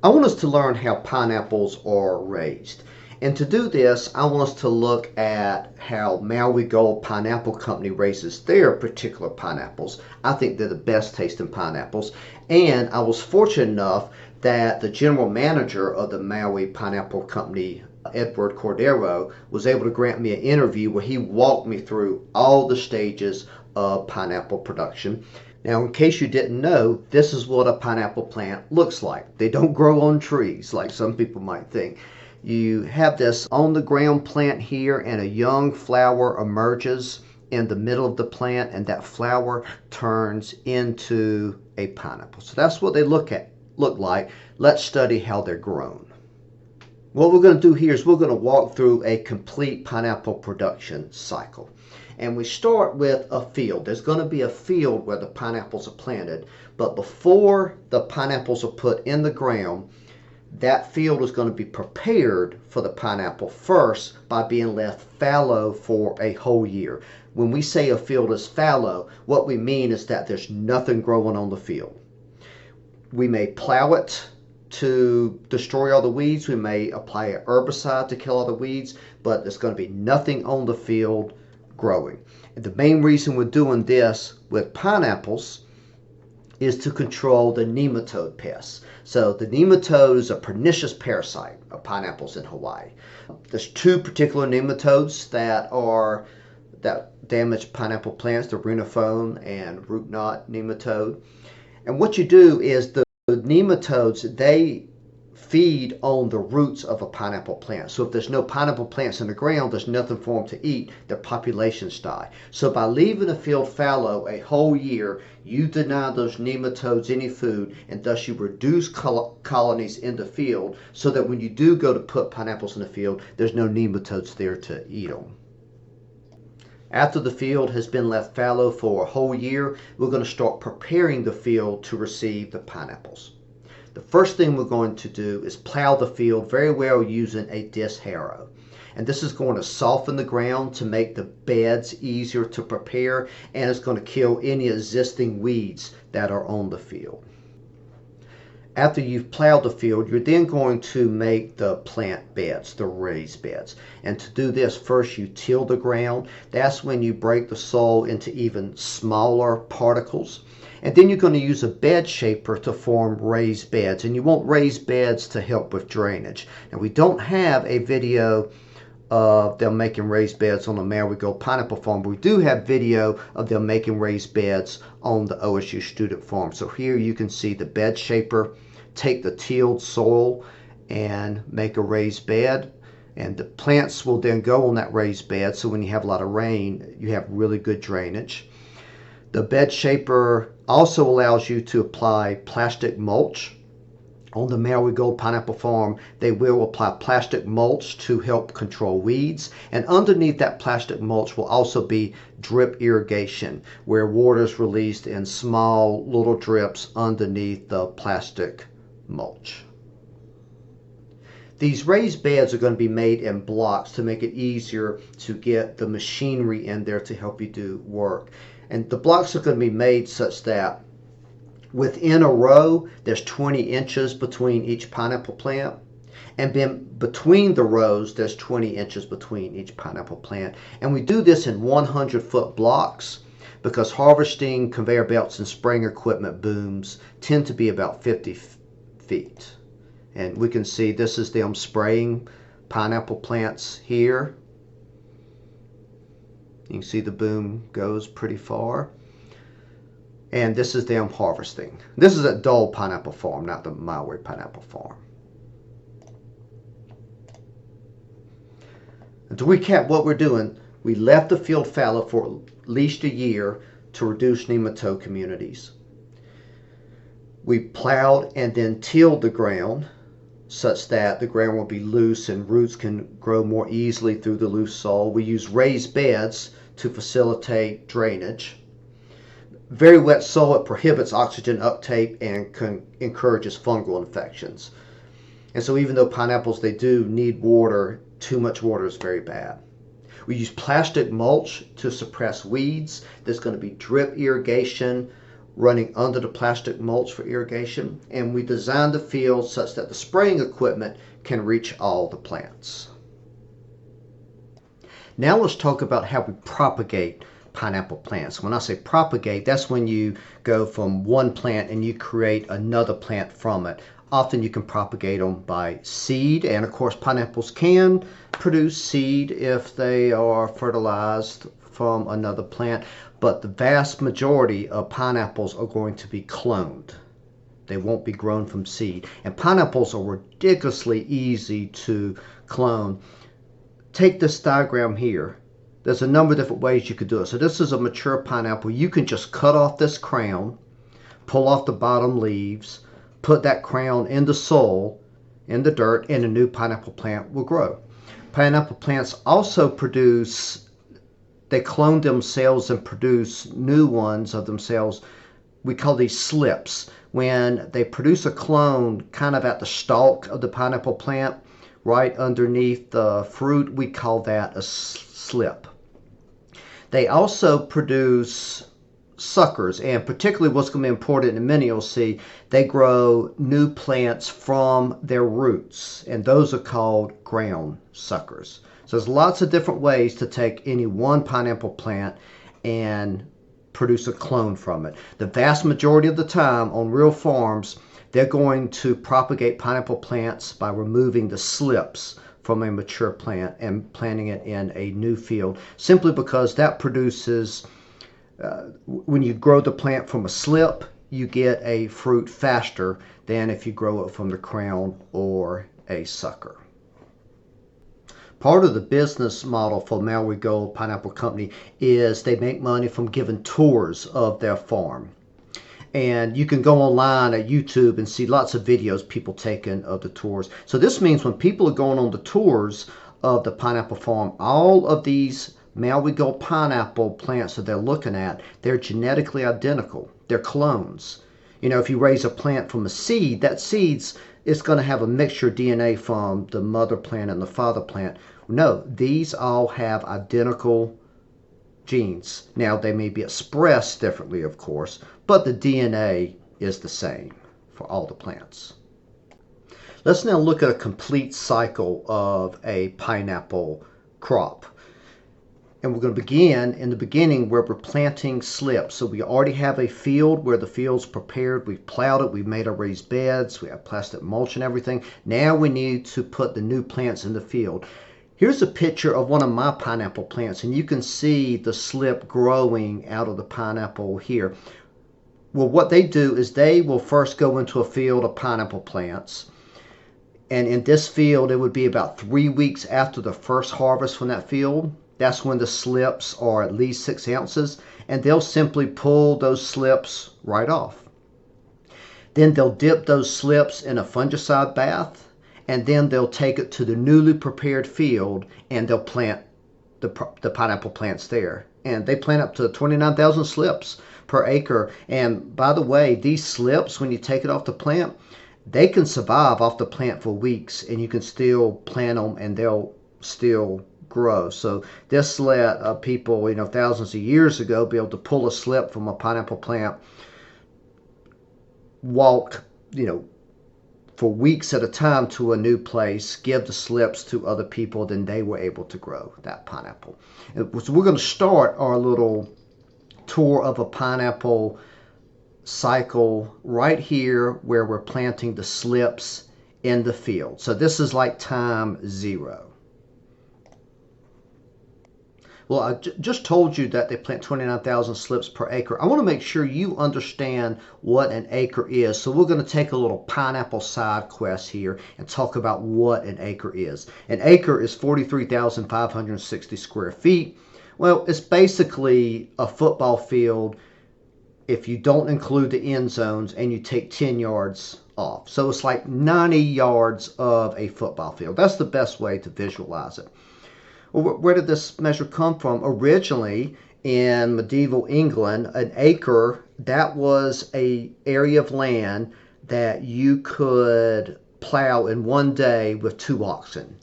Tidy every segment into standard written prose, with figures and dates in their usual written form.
I want us to learn how pineapples are raised. And to do this, I want us to look at how Maui Gold Pineapple Company raises their particular pineapples. I think they're the best tasting pineapples. And I was fortunate enough that the general manager of the Maui Pineapple Company, Edward Cordero, was able to grant me an interview where he walked me through all the stages of pineapple production. Now, in case you didn't know, this is what a pineapple plant looks like. They don't grow on trees like some people might think. You have this on the ground plant here, and a young flower emerges in the middle of the plant, and that flower turns into a pineapple. So that's what they look like. Let's study how they're grown. What we're going to do here is we're going to walk through a complete pineapple production cycle. And we start with a field. There's going to be a field where the pineapples are planted, but before the pineapples are put in the ground, that field is going to be prepared for the pineapple first by being left fallow for a whole year. When we say a field is fallow, what we mean is that there's nothing growing on the field. We may plow it to destroy all the weeds. We may apply an herbicide to kill all the weeds, but there's going to be nothing on the field growing. And the main reason we're doing this with pineapples is to control the nematode pests. So the nematode is a pernicious parasite of pineapples in Hawaii. There's two particular nematodes that damage pineapple plants, the rhinophone and root knot nematode. And what you do is the nematodes, they feed on the roots of a pineapple plant. So if there's no pineapple plants in the ground, there's nothing for them to eat, their populations die. So by leaving a field fallow a whole year, you deny those nematodes any food, and thus you reduce colonies in the field so that when you do go to put pineapples in the field, there's no nematodes there to eat them. After the field has been left fallow for a whole year, we're going to start preparing the field to receive the pineapples. The first thing we're going to do is plow the field very well using a disc harrow. And this is going to soften the ground to make the beds easier to prepare, and it's going to kill any existing weeds that are on the field. After you've plowed the field, you're then going to make the plant beds, the raised beds. And to do this, first you till the ground. That's when you break the soil into even smaller particles. And then you're going to use a bed shaper to form raised beds. And you want raised beds to help with drainage. Now, we don't have a video of them making raised beds on the Maui Gold Pineapple Farm, but we do have video of them making raised beds on the OSU student farm. So here you can see the bed shaper take the tilled soil and make a raised bed. And the plants will then go on that raised bed, so when you have a lot of rain, you have really good drainage. The bed shaper also allows you to apply plastic mulch. On the Maui Gold Pineapple Farm, they will apply plastic mulch to help control weeds. And underneath that plastic mulch will also be drip irrigation, where water is released in small little drips underneath the plastic mulch. These raised beds are going to be made in blocks to make it easier to get the machinery in there to help you do work. And the blocks are going to be made such that within a row, there's 20 inches between each pineapple plant. And then between the rows, there's 20 inches between each pineapple plant. And we do this in 100-foot blocks because harvesting, conveyor belts, and spraying equipment booms tend to be about 50 feet. And we can see this is them spraying pineapple plants here. You can see the boom goes pretty far. And this is them harvesting. This is at Dole Pineapple Farm, not the Maui Pineapple Farm. And to recap what we're doing, we left the field fallow for at least a year to reduce nematode communities. We plowed and then tilled the ground such that the ground will be loose and roots can grow more easily through the loose soil. We use raised beds to facilitate drainage. Very wet soil, it prohibits oxygen uptake and encourages fungal infections. And so even though pineapples, they do need water, too much water is very bad. We use plastic mulch to suppress weeds. There's going to be drip irrigation running under the plastic mulch for irrigation, and we designed the field such that the spraying equipment can reach all the plants. Now let's talk about how we propagate pineapple plants. When I say propagate, that's when you go from one plant and you create another plant from it. Often you can propagate them by seed, and of course pineapples can produce seed if they are fertilized from another plant, but the vast majority of pineapples are going to be cloned. They won't be grown from seed. And pineapples are ridiculously easy to clone. Take this diagram here. There's a number of different ways you could do it. So this is a mature pineapple. You can just cut off this crown, pull off the bottom leaves, put that crown in the soil, in the dirt, and a new pineapple plant will grow. Pineapple plants also produce, they clone themselves and produce new ones of themselves. We call these slips. When they produce a clone kind of at the stalk of the pineapple plant, right underneath the fruit, we call that a slip. They also produce suckers, and particularly what's going to be important in a minute, you'll see, they grow new plants from their roots, and those are called ground suckers. So there's lots of different ways to take any one pineapple plant and produce a clone from it. The vast majority of the time on real farms, they're going to propagate pineapple plants by removing the slips from a mature plant and planting it in a new field, simply because that produces, when you grow the plant from a slip, you get a fruit faster than if you grow it from the crown or a sucker. Part of the business model for Maui Gold Pineapple Company is they make money from giving tours of their farm. And you can go online at YouTube and see lots of videos people taking of the tours. So this means when people are going on the tours of the pineapple farm, all of these Maui Gold pineapple plants that they're looking at, they're genetically identical. They're clones. You know, if you raise a plant from a seed, that seed's is going to have a mixture of DNA from the mother plant and the father plant. No, these all have identical genes. Now, they may be expressed differently, of course, but the DNA is the same for all the plants. Let's now look at a complete cycle of a pineapple crop. And we're going to begin in the beginning where we're planting slips. So we already have a field where the field's prepared. We've plowed it. We've made our raised beds. We have plastic mulch and everything. Now we need to put the new plants in the field. Here's a picture of one of my pineapple plants, and you can see the slip growing out of the pineapple here. Well, what they do is they will first go into a field of pineapple plants. And in this field, it would be about 3 weeks after the first harvest from that field. That's when the slips are at least 6 ounces, and they'll simply pull those slips right off. Then they'll dip those slips in a fungicide bath, and then they'll take it to the newly prepared field and they'll plant the pineapple plants there. And they plant up to 29,000 slips per acre. And by the way, these slips, when you take it off the plant, they can survive off the plant for weeks, and you can still plant them and they'll still grow. So this let people, thousands of years ago be able to pull a slip from a pineapple plant, walk, for weeks at a time to a new place, give the slips to other people, then they were able to grow that pineapple. So we're going to start our little tour of a pineapple cycle right here where we're planting the slips in the field. So this is like time 0. Well, I just told you that they plant 29,000 slips per acre. I want to make sure you understand what an acre is. So we're going to take a little pineapple side quest here and talk about what an acre is. An acre is 43,560 square feet. Well, it's basically a football field if you don't include the end zones and you take 10 yards off. So it's like 90 yards of a football field. That's the best way to visualize it. Well, where did this measure come from? Originally, in medieval England, an acre, that was an area of land that you could plow in one day with 2 oxen.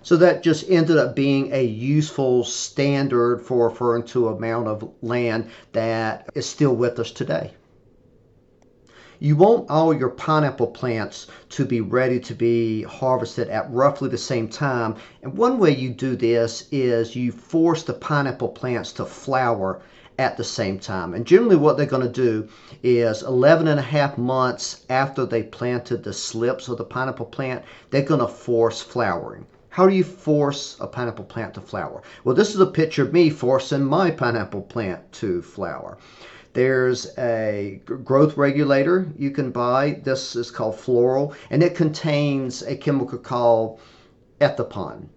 So that just ended up being a useful standard for referring to amount of land that is still with us today. You want all your pineapple plants to be ready to be harvested at roughly the same time. And one way you do this is you force the pineapple plants to flower at the same time. And generally what they're going to do is 11 and a half months after they planted the slips of the pineapple plant, they're going to force flowering. How do you force a pineapple plant to flower? Well, this is a picture of me forcing my pineapple plant to flower. There's a growth regulator you can buy. This is called Floral, and it contains a chemical called ethipon.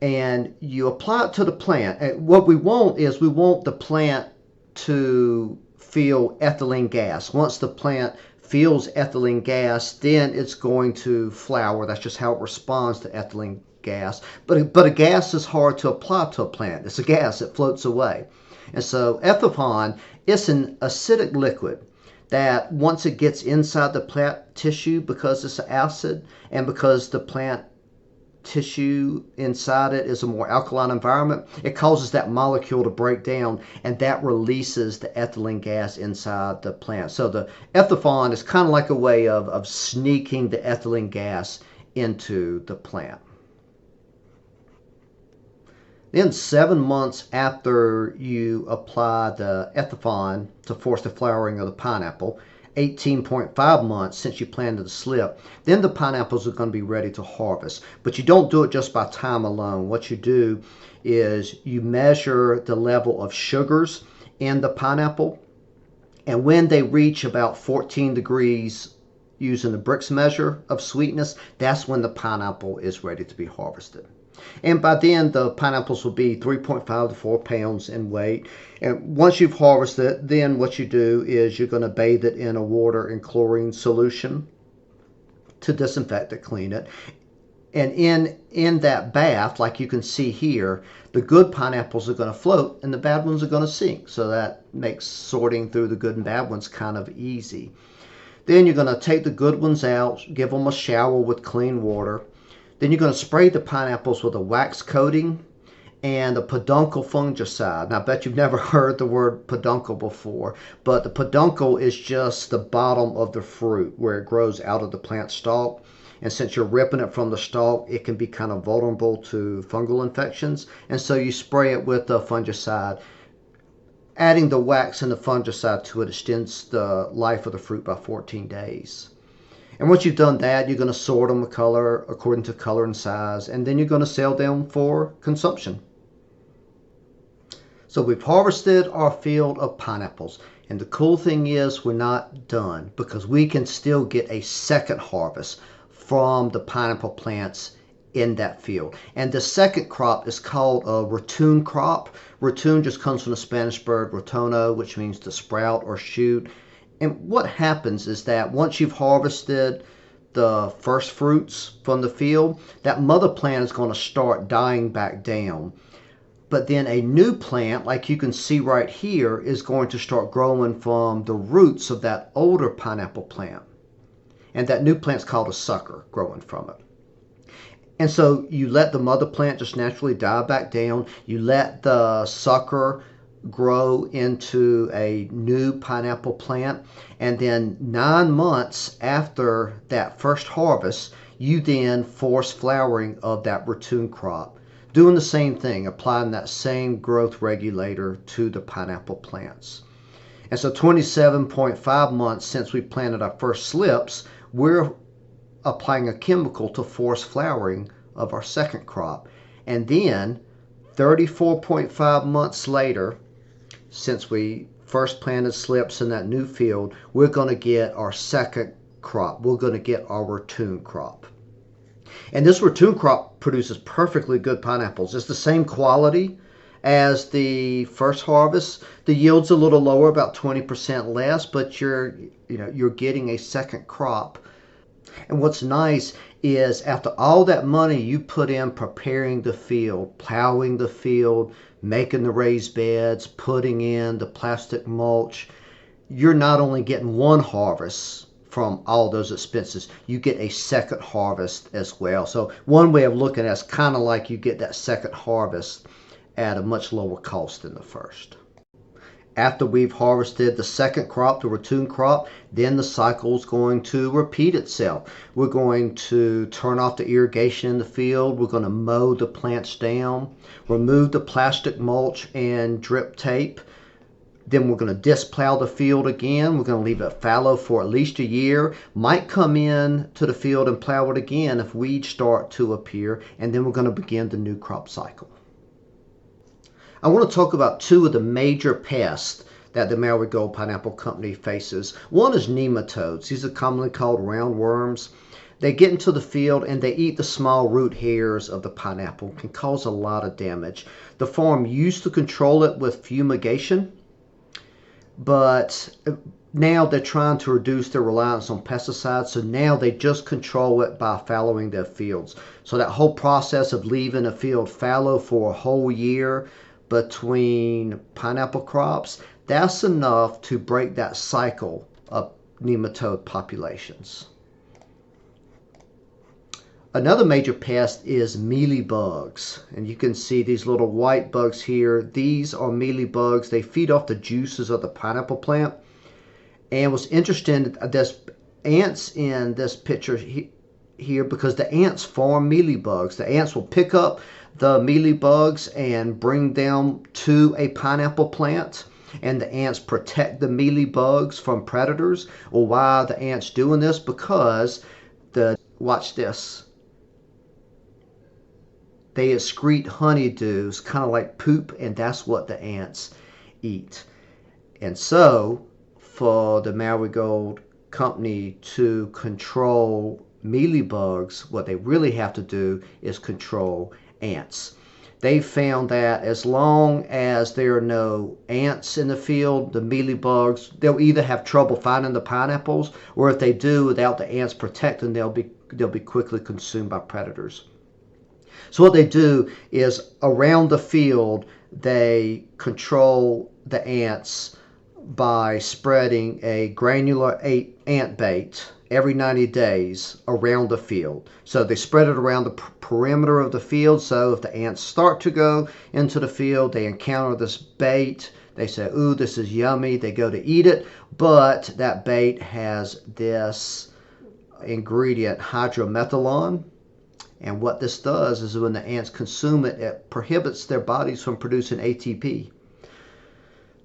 And you apply it to the plant. And what we want is we want the plant to feel ethylene gas. Once the plant feels ethylene gas, then it's going to flower. That's just how it responds to ethylene gas. But a gas is hard to apply to a plant. It's a gas, it floats away. And so ethipon is an acidic liquid that once it gets inside the plant tissue, because it's an acid and because the plant tissue inside it is a more alkaline environment, it causes that molecule to break down, and that releases the ethylene gas inside the plant. So the ethipon is kind of like a way of sneaking the ethylene gas into the plant. Then 7 months after you apply the ethipon to force the flowering of the pineapple, 18.5 months since you planted the slip, then the pineapples are going to be ready to harvest. But you don't do it just by time alone. What you do is you measure the level of sugars in the pineapple, and when they reach about 14 degrees using the Brix measure of sweetness, that's when the pineapple is ready to be harvested. And by then, the pineapples will be 3.5 to 4 pounds in weight. And once you've harvested it, then what you do is you're going to bathe it in a water and chlorine solution to disinfect it, clean it. And in that bath, like you can see here, the good pineapples are going to float and the bad ones are going to sink. So that makes sorting through the good and bad ones kind of easy. Then you're going to take the good ones out, give them a shower with clean water. Then you're going to spray the pineapples with a wax coating and a peduncle fungicide. Now, I bet you've never heard the word peduncle before, but the peduncle is just the bottom of the fruit where it grows out of the plant stalk. And since you're ripping it from the stalk, it can be kind of vulnerable to fungal infections. And so you spray it with the fungicide. Adding the wax and the fungicide to it extends the life of the fruit by 14 days. And once you've done that, you're going to sort them according to color and size, and then you're going to sell them for consumption. So we've harvested our field of pineapples. And the cool thing is we're not done, because we can still get a second harvest from the pineapple plants in that field. And the second crop is called a ratoon crop. Ratoon just comes from the Spanish word ratono, which means to sprout or shoot. And what happens is that once you've harvested the first fruits from the field, that mother plant is going to start dying back down. But then a new plant, like you can see right here, is going to start growing from the roots of that older pineapple plant. And that new plant's called a sucker growing from it. And so you let the mother plant just naturally die back down. You let the sucker grow into a new pineapple plant, and then 9 months after that first harvest, you then force flowering of that ratoon crop, doing the same thing, applying that same growth regulator to the pineapple plants. And so 27.5 months since we planted our first slips, we're applying a chemical to force flowering of our second crop. And then 34.5 months later, since we first planted slips in that new field, we're going to get our second crop. We're going to get our ratoon crop. And this ratoon crop produces perfectly good pineapples. It's the same quality as the first harvest. The yield's a little lower, about 20% less, but you're getting a second crop. And what's nice is after all that money you put in preparing the field, plowing the field, making the raised beds, putting in the plastic mulch, you're not only getting one harvest from all those expenses, you get a second harvest as well. So one way of looking at it is kind of like you get that second harvest at a much lower cost than the first. After we've harvested the second crop, the ratoon crop, then the cycle is going to repeat itself. We're going to turn off the irrigation in the field. We're going to mow the plants down, remove the plastic mulch and drip tape. Then we're going to disc plow the field again. We're going to leave it fallow for at least a year. Might come in to the field and plow it again if weeds start to appear. And then we're going to begin the new crop cycle. I want to talk about two of the major pests that the Maui Gold Pineapple Company faces. One is nematodes. These are commonly called roundworms. They get into the field and they eat the small root hairs of the pineapple. Can cause a lot of damage. The farm used to control it with fumigation, but now they're trying to reduce their reliance on pesticides, so now they just control it by fallowing their fields. So that whole process of leaving a field fallow for a whole year between pineapple crops, that's enough to break that cycle of nematode populations. Another major pest is mealybugs, and you can see these little white bugs here. These are mealybugs. They feed off the juices of the pineapple plant. And what's interesting, there's ants in this picture here because the ants farm mealybugs. The ants will pick up the mealybugs and bring them to a pineapple plant, and the ants protect the mealybugs from predators. Well, why are the ants doing this? Because watch this. They excrete honeydews, kind of like poop, and that's what the ants eat. And so, for the Maui Gold Company to control mealybugs, what they really have to do is control ants. They found that as long as there are no ants in the field, the mealybugs, they'll either have trouble finding the pineapples, or if they do, without the ants protecting, they'll be quickly consumed by predators. So what they do is around the field, they control the ants by spreading a granular ant bait every 90 days around the field. So they spread it around the perimeter of the field, so if the ants start to go into the field, they encounter this bait, they say, ooh, this is yummy, they go to eat it, but that bait has this ingredient, hydromethalon, and what this does is when the ants consume it, it prohibits their bodies from producing ATP,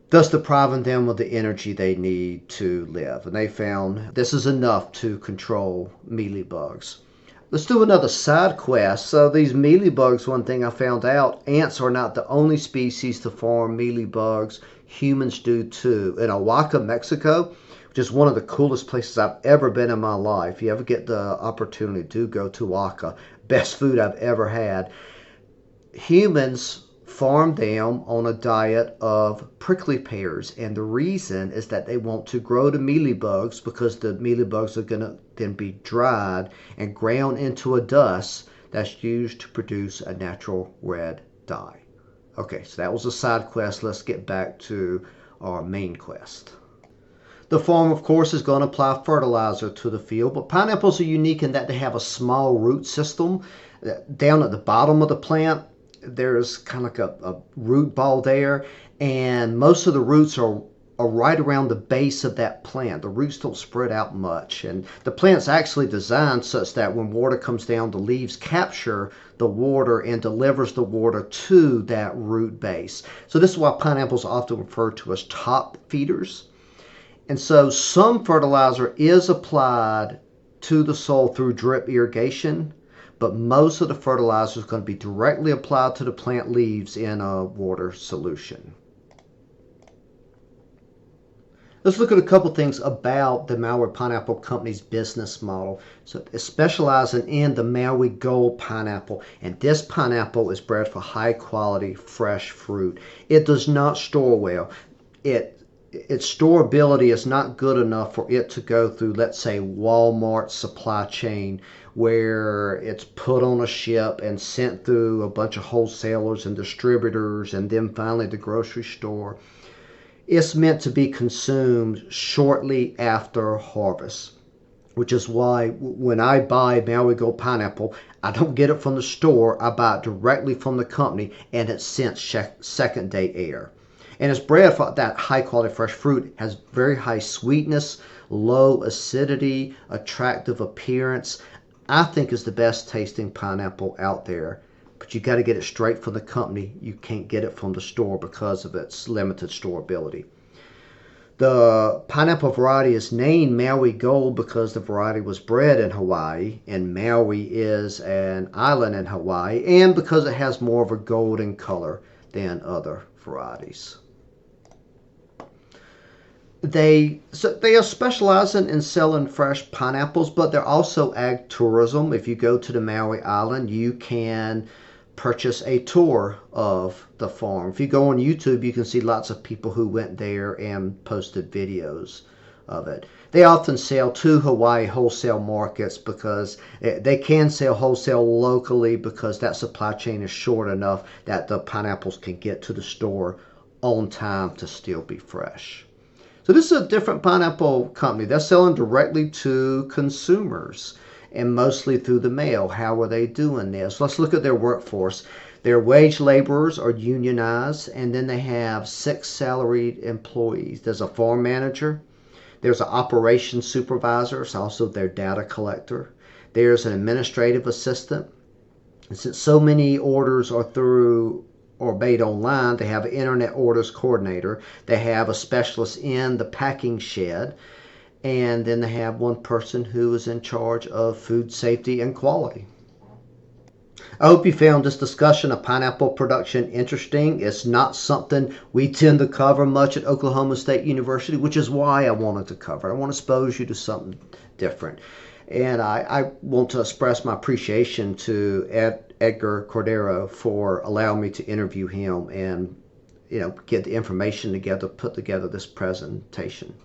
thus depriving them of the energy they need to live. And they found this is enough to control mealybugs. Let's do another side quest. So these mealybugs, one thing I found out, ants are not the only species to farm mealybugs. Humans do too. In Oaxaca, Mexico, which is one of the coolest places I've ever been in my life. If you ever get the opportunity to go to Oaxaca, best food I've ever had. Humans farm them on a diet of prickly pears, and the reason is that they want to grow the mealybugs, because the mealybugs are going to then be dried and ground into a dust that's used to produce a natural red dye. Okay, so that was a side quest. Let's get back to our main quest. The farm, of course, is going to apply fertilizer to the field, but pineapples are unique in that they have a small root system. Down at the bottom of the plant, there's kind of like a root ball there, and most of the roots are right around the base of that plant. The roots don't spread out much, and the plant's actually designed such that when water comes down, the leaves capture the water and delivers the water to that root base. So this is why pineapples are often referred to as top feeders. And so some fertilizer is applied to the soil through drip irrigation, but most of the fertilizer is going to be directly applied to the plant leaves in a water solution. Let's look at a couple things about the Maui Pineapple Company's business model. So it's specializing in the Maui Gold pineapple, and this pineapple is bred for high quality fresh fruit. It does not store well. Its storability is not good enough for it to go through, let's say, Walmart's supply chain, where it's put on a ship and sent through a bunch of wholesalers and distributors and then finally the grocery store. It's meant to be consumed shortly after harvest. which is why when I buy Maui Gold pineapple, I don't get it from the store. I buy it directly from the company, and it's sent second day air. And it's bred for that high quality fresh fruit, has very high sweetness, low acidity, attractive appearance. I think is the best tasting pineapple out there. But you got to get it straight from the company. You can't get it from the store because of its limited storability. The pineapple variety is named Maui Gold because the variety was bred in Hawaii, and Maui is an island in Hawaii, and because it has more of a golden color than other varieties. They are specializing in selling fresh pineapples, but they're also ag tourism. If you go to the Maui Island, you can purchase a tour of the farm. If you go on YouTube, you can see lots of people who went there and posted videos of it. They often sell to Hawaii wholesale markets because they can sell wholesale locally because that supply chain is short enough that the pineapples can get to the store on time to still be fresh. So this is a different pineapple company. They're selling directly to consumers and mostly through the mail. How are they doing this? Let's look at their workforce. Their wage laborers are unionized, and then they have 6 salaried employees. There's a farm manager. There's an operations supervisor. It's also their data collector. There's an administrative assistant. And since so many orders are through or made online, they have an internet orders coordinator. They have a specialist in the packing shed. And then they have one person who is in charge of food safety and quality. I hope you found this discussion of pineapple production interesting. It's not something we tend to cover much at Oklahoma State University, which is why I wanted to cover it. I want to expose you to something different. And I want to express my appreciation to Edgar Cordero for allowing me to interview him and get the information together, put together this presentation.